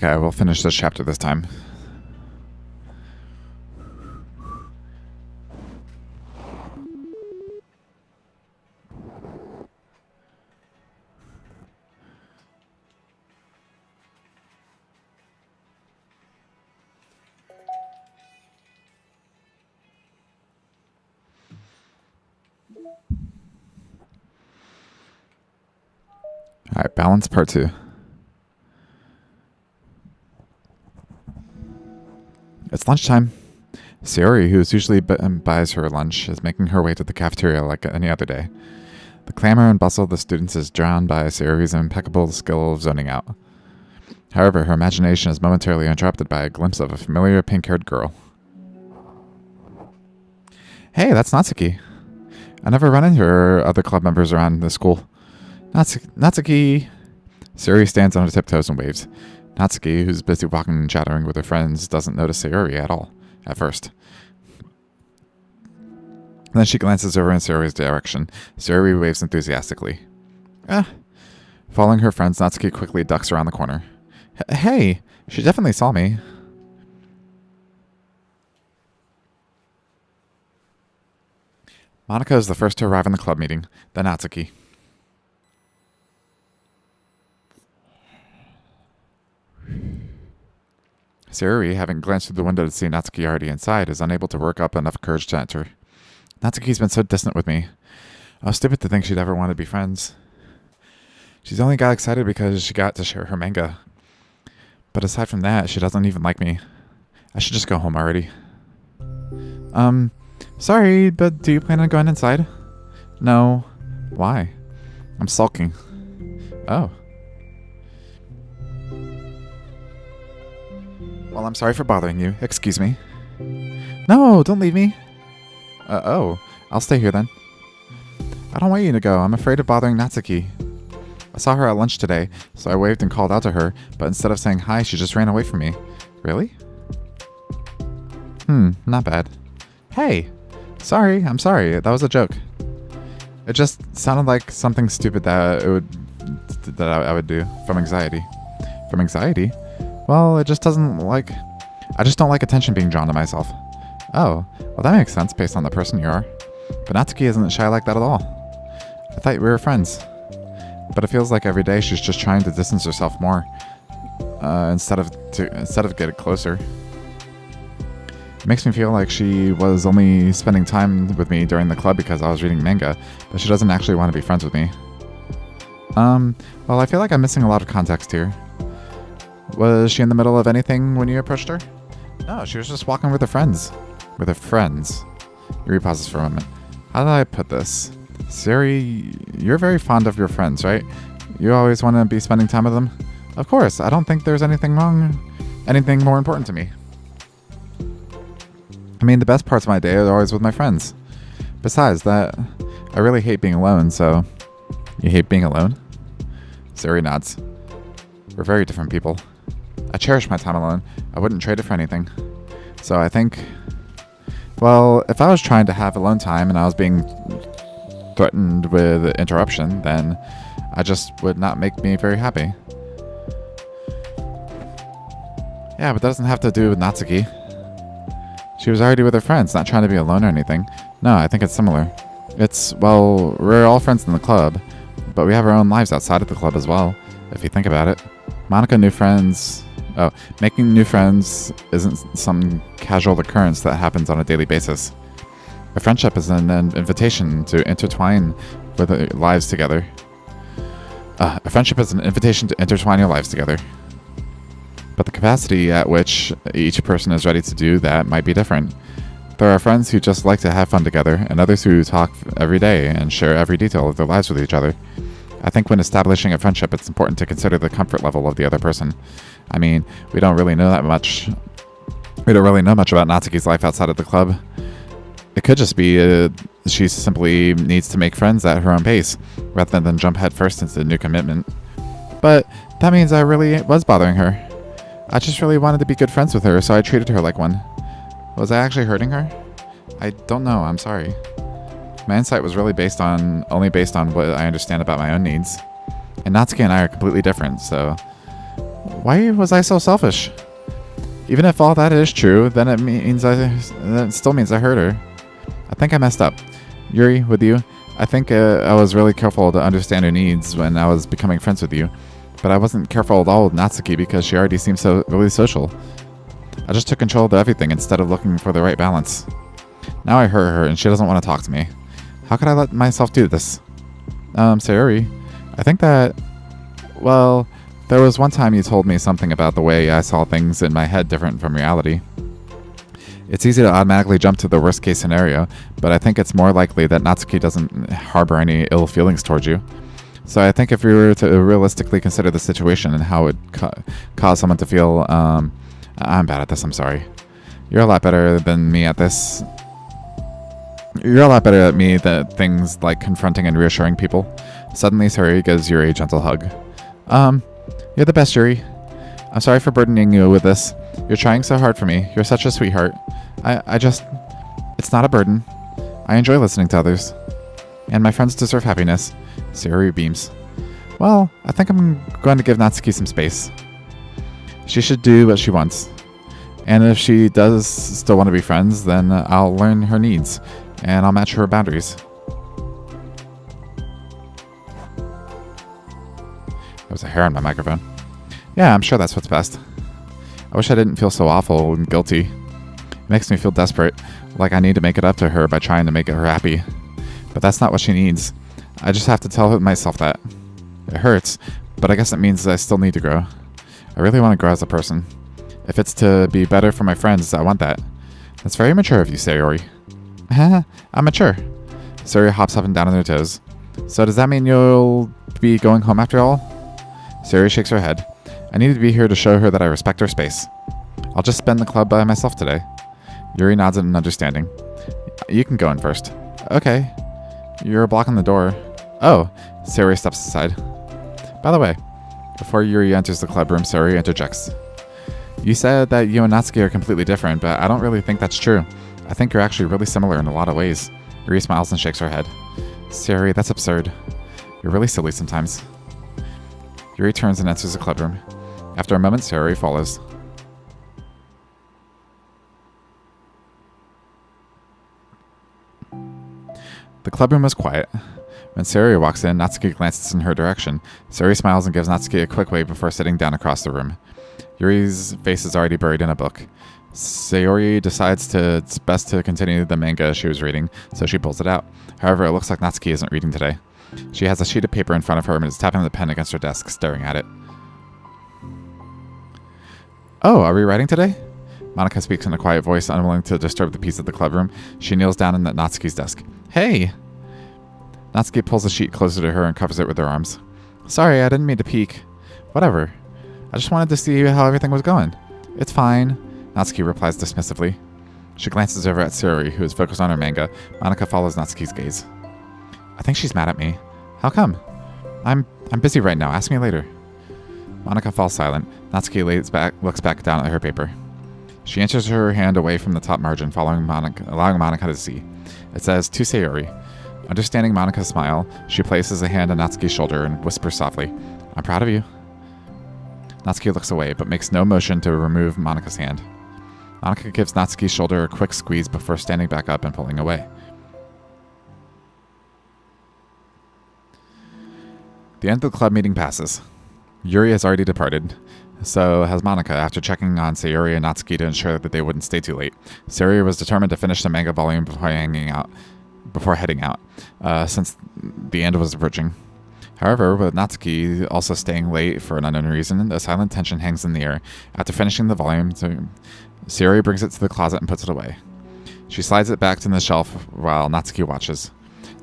Okay, we'll finish this chapter this time. Alright, balance part 2. It's lunchtime. Sayori, who usually buys her lunch, is making her way to the cafeteria like any other day. The clamor and bustle of the students is drowned by Sayori's impeccable skill of zoning out. However, her imagination is momentarily interrupted by a glimpse of a familiar pink-haired girl. Hey, that's Natsuki. I never run into her other club members around the school. Natsuki! Sayori stands on her tiptoes and waves. Natsuki, who's busy walking and chattering with her friends, doesn't notice Sayori at all, at first. Then she glances over in Sayori's direction. Sayori waves enthusiastically. Following her friends, Natsuki quickly ducks around the corner. Hey! She definitely saw me. Monika is the first to arrive in the club meeting, then Natsuki. Sayori, having glanced through the window to see Natsuki already inside, is unable to work up enough courage to enter. Natsuki's been so distant with me. I was stupid to think she'd ever want to be friends. She's only got excited because she got to share her manga. But aside from that, she doesn't even like me. I should just go home already. Sorry, but do you plan on going inside? No. Why? I'm sulking. Oh. Well, I'm sorry for bothering you. Excuse me. No, don't leave me. Oh. I'll stay here then. I don't want you to go. I'm afraid of bothering Natsuki. I saw her at lunch today, so I waved and called out to her, but instead of saying hi, she just ran away from me. Really? Not bad. Hey! Sorry, I'm sorry. That was a joke. It just sounded like something stupid that I would do from anxiety. From anxiety? Well, it just doesn't like... I just don't like attention being drawn to myself. Oh, well that makes sense based on the person you are. But Natsuki isn't shy like that at all. I thought we were friends. But it feels like every day she's just trying to distance herself more. Instead of getting closer. It makes me feel like she was only spending time with me during the club because I was reading manga, but she doesn't actually want to be friends with me. Well, I feel like I'm missing a lot of context here. Was she in the middle of anything when you approached her? No, she was just walking with her friends. With her friends. Yuri pauses for a moment. How do I put this? Sayori, you're very fond of your friends, right? You always want to be spending time with them? Of course, I don't think there's anything wrong, anything more important to me. I mean, the best parts of my day are always with my friends. Besides that, I really hate being alone, so... You hate being alone? Sayori nods. We're very different people. I cherish my time alone. I wouldn't trade it for anything. So I think... Well, if I was trying to have alone time and I was being threatened with interruption, then I just would not make me very happy. Yeah, but that doesn't have to do with Natsuki. She was already with her friends, not trying to be alone or anything. No, I think it's similar. Well, we're all friends in the club, but we have our own lives outside of the club as well, if you think about it. Making new friends isn't some casual occurrence that happens on a daily basis. A friendship is an invitation to intertwine with lives together. A friendship is an invitation to intertwine your lives together. But the capacity at which each person is ready to do that might be different. There are friends who just like to have fun together, and others who talk every day and share every detail of their lives with each other. I think when establishing a friendship, it's important to consider the comfort level of the other person. I mean, we don't really know much about Natsuki's life outside of the club. It could just be she simply needs to make friends at her own pace, rather than jump headfirst into a new commitment. But that means I really was bothering her. I just really wanted to be good friends with her, so I treated her like one. Was I actually hurting her? I don't know, I'm sorry. My insight was really only based on what I understand about my own needs. And Natsuki and I are completely different, so Why was I so selfish? Even if all that is true, then that still means I hurt her. I think I messed up. Yuri, with you, I think I was really careful to understand her needs when I was becoming friends with you. But I wasn't careful at all with Natsuki because she already seemed so really social. I just took control of everything instead of looking for the right balance. Now I hurt her and she doesn't want to talk to me. How could I let myself do this? Sayori, I think that... Well, there was one time you told me something about the way I saw things in my head different from reality. It's easy to automatically jump to the worst case scenario, but I think it's more likely that Natsuki doesn't harbor any ill feelings towards you. So I think if we were to realistically consider the situation and how it cause someone to feel, I'm bad at this, I'm sorry. You're a lot better than me at this. You're a lot better at me at things like confronting and reassuring people. Suddenly, Sayori gives Yuri a gentle hug. You're the best, Yuri. I'm sorry for burdening you with this. You're trying so hard for me. You're such a sweetheart. It's not a burden. I enjoy listening to others. And my friends deserve happiness. Sayori beams. Well, I think I'm going to give Natsuki some space. She should do what she wants. And if she does still want to be friends, then I'll learn her needs. And I'll match her boundaries. There was a hair on my microphone. Yeah, I'm sure that's what's best. I wish I didn't feel so awful and guilty. It makes me feel desperate, like I need to make it up to her by trying to make her happy. But that's not what she needs. I just have to tell myself that. It hurts, but I guess it means I still need to grow. I really want to grow as a person. If it's to be better for my friends, I want that. That's very mature of you, Sayori. I'm mature. Sayori hops up and down on her toes. So does that mean you'll be going home after all? Sayori shakes her head. I needed to be here to show her that I respect her space. I'll just spend the club by myself today. Yuri nods in understanding. You can go in first. Okay. You're blocking the door. Oh, Sayori steps aside. By the way, before Yuri enters the club room, Sayori interjects. You said that you and Natsuki are completely different, but I don't really think that's true. I think you're actually really similar in a lot of ways. Yuri smiles and shakes her head. Sayori, that's absurd. You're really silly sometimes. Yuri turns and enters the club room. After a moment, Sayori follows. The clubroom was quiet. When Sayori walks in, Natsuki glances in her direction. Sayori smiles and gives Natsuki a quick wave before sitting down across the room. Yuri's face is already buried in a book. Sayori decides it's best to continue the manga she was reading, so she pulls it out. However, it looks like Natsuki isn't reading today. She has a sheet of paper in front of her and is tapping the pen against her desk, staring at it. Oh, are we writing today? Monika speaks in a quiet voice, unwilling to disturb the peace of the clubroom. She kneels down at Natsuki's desk. Hey! Natsuki pulls the sheet closer to her and covers it with her arms. Sorry, I didn't mean to peek. Whatever. I just wanted to see how everything was going. It's fine, Natsuki replies dismissively. She glances over at Sayori, who is focused on her manga. Monika follows Natsuki's gaze. I think she's mad at me. How come? I'm busy right now. Ask me later. Monika falls silent. Natsuki looks back down at her paper. She inches her hand away from the top margin, allowing Monika to see. It says, To Sayori. Understanding Monika's smile, she places a hand on Natsuki's shoulder and whispers softly, I'm proud of you. Natsuki looks away, but makes no motion to remove Monika's hand. Monika gives Natsuki's shoulder a quick squeeze before standing back up and pulling away. The end of the club meeting passes. Yuri has already departed. So has Monika, after checking on Sayori and Natsuki to ensure that they wouldn't stay too late. Sayori was determined to finish the manga volume before heading out, since the end was approaching. However, with Natsuki also staying late for an unknown reason, a silent tension hangs in the air. After finishing the volume, Sayori brings it to the closet and puts it away. She slides it back to the shelf while Natsuki watches.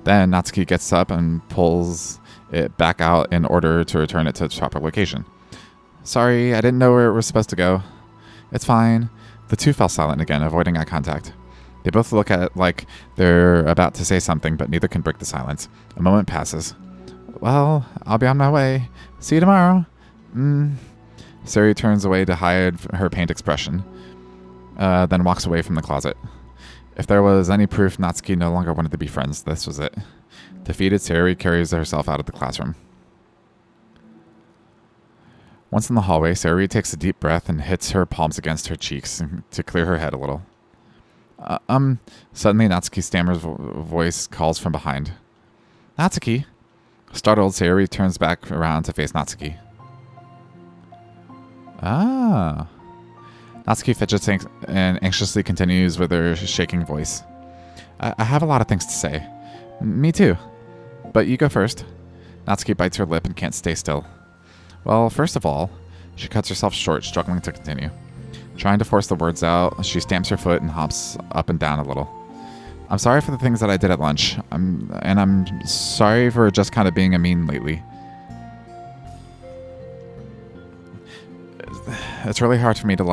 Then Natsuki gets up and pulls it back out in order to return it to its proper location. Sorry, I didn't know where it was supposed to go. It's fine. The two fell silent again, avoiding eye contact. They both look at it like they're about to say something, but neither can break the silence. A moment passes. Well, I'll be on my way. See you tomorrow. Sayori turns away to hide her pained expression, then walks away from the closet. If there was any proof Natsuki no longer wanted to be friends, this was it. Defeated, Sayori carries herself out of the classroom. Once in the hallway, Sayori takes a deep breath and hits her palms against her cheeks to clear her head a little. Suddenly Natsuki Stammer's voice calls from behind. Natsuki? Startled, Sayori turns back around to face Natsuki. Ah. Natsuki fidgets and anxiously continues with her shaking voice. I have a lot of things to say. Me too. But you go first. Natsuki bites her lip and can't stay still. Well, first of all, she cuts herself short, struggling to continue. Trying to force the words out, she stamps her foot and hops up and down a little. I'm sorry for the things that I did at lunch. I'm sorry for just kind of being a mean lately. It's really hard for me to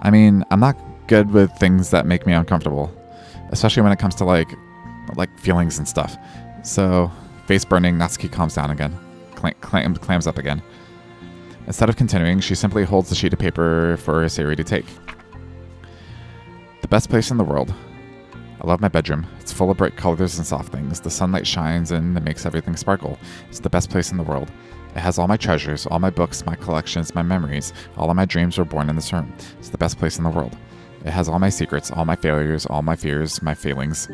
I'm not good with things that make me uncomfortable, especially when it comes to like feelings and stuff. So, face burning, Natsuki calms down again, clams up again. Instead of continuing, she simply holds the sheet of paper for Sayori to take. The best place in the world. I love my bedroom. It's full of bright colors and soft things. The sunlight shines and it makes everything sparkle. It's the best place in the world. It has all my treasures, all my books, my collections, my memories. All of my dreams were born in this room. It's the best place in the world. It has all my secrets, all my failures, all my fears, my failings.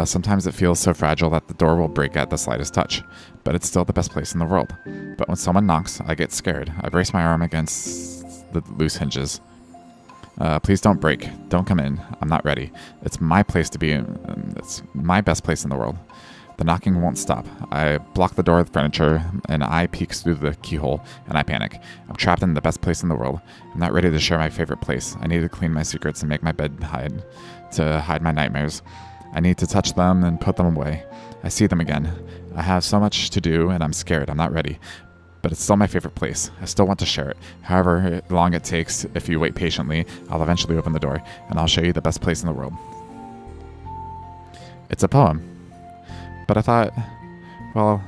Sometimes it feels so fragile that the door will break at the slightest touch, but it's still the best place in the world. But when someone knocks, I get scared. I brace my arm against the loose hinges. Please don't break. Don't come in. I'm not ready. It's my place to be in. It's my best place in the world. The knocking won't stop. I block the door with furniture, and I peek through the keyhole, and I panic. I'm trapped in the best place in the world. I'm not ready to share my favorite place. I need to clean my secrets and make my bed to hide my nightmares. I need to touch them and put them away. I see them again. I have so much to do, and I'm scared. I'm not ready. But it's still my favorite place. I still want to share it. However long it takes, if you wait patiently, I'll eventually open the door, and I'll show you the best place in the world. It's a poem. But I thought, well,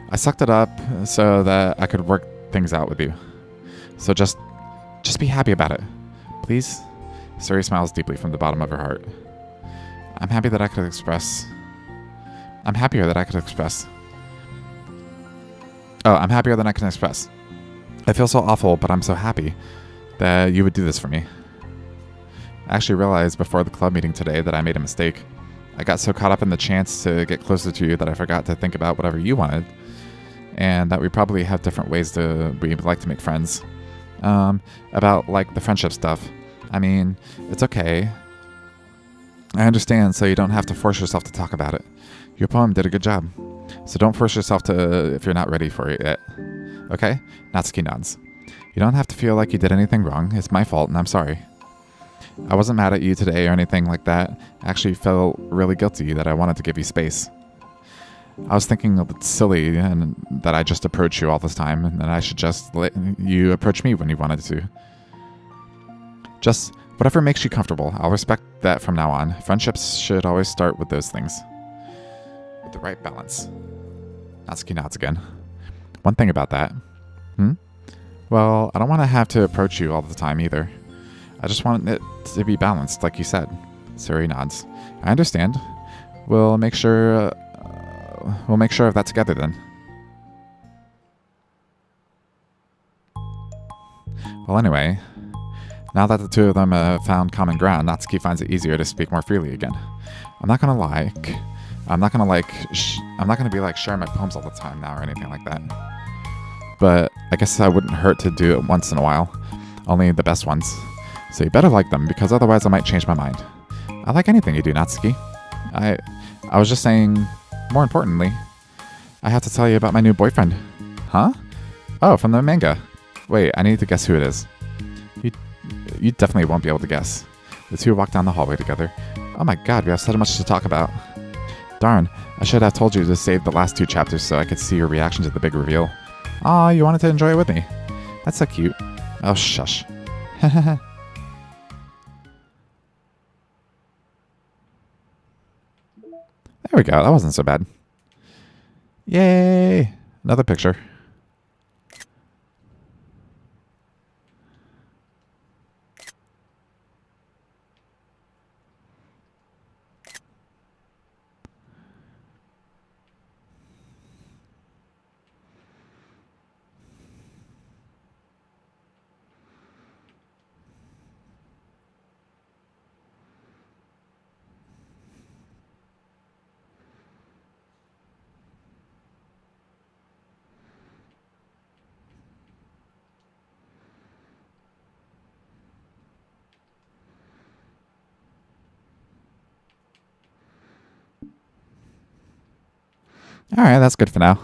I sucked it up so that I could work things out with you. So just be happy about it. Please? Suri smiles deeply from the bottom of her heart. I'm happier that I could express. I'm happier than I can express. I feel so awful, but I'm so happy that you would do this for me. I actually realized before the club meeting today that I made a mistake. I got so caught up in the chance to get closer to you that I forgot to think about whatever you wanted, and that we probably have different ways we like to make friends. About like the friendship stuff. I mean, it's okay. I understand, so you don't have to force yourself to talk about it. Your poem did a good job, so don't force yourself to if you're not ready for it yet. Okay? Natsuki nods. You don't have to feel like you did anything wrong. It's my fault, and I'm sorry. I wasn't mad at you today or anything like that. I actually felt really guilty that I wanted to give you space. I was thinking it's silly and that I just approach you all this time, and that I should just let you approach me when you wanted to. Just whatever makes you comfortable. I'll respect that from now on. Friendships should always start with those things. With the right balance. Natsuki nods again. One thing about that. Well, I don't want to have to approach you all the time either. I just want it to be balanced, like you said. Suri nods. I understand. We'll make sure of that together then. Well, anyway, now that the two of them have found common ground, Natsuki finds it easier to speak more freely again. I'm not gonna be like sharing my poems all the time now or anything like that. But I guess I wouldn't hurt to do it once in a while. Only the best ones. So you better like them, because otherwise I might change my mind. I like anything you do, Natsuki. I was just saying, more importantly, I have to tell you about my new boyfriend. Huh? Oh, from the manga. Wait, I need to guess who it is. You definitely won't be able to guess. The two walk down the hallway together. Oh my god, we have so much to talk about. Darn, I should have told you to save the last 2 chapters so I could see your reaction to the big reveal. Aw, you wanted to enjoy it with me. That's so cute. Oh, shush. There we go. That wasn't so bad. Yay! Another picture. All right, that's good for now.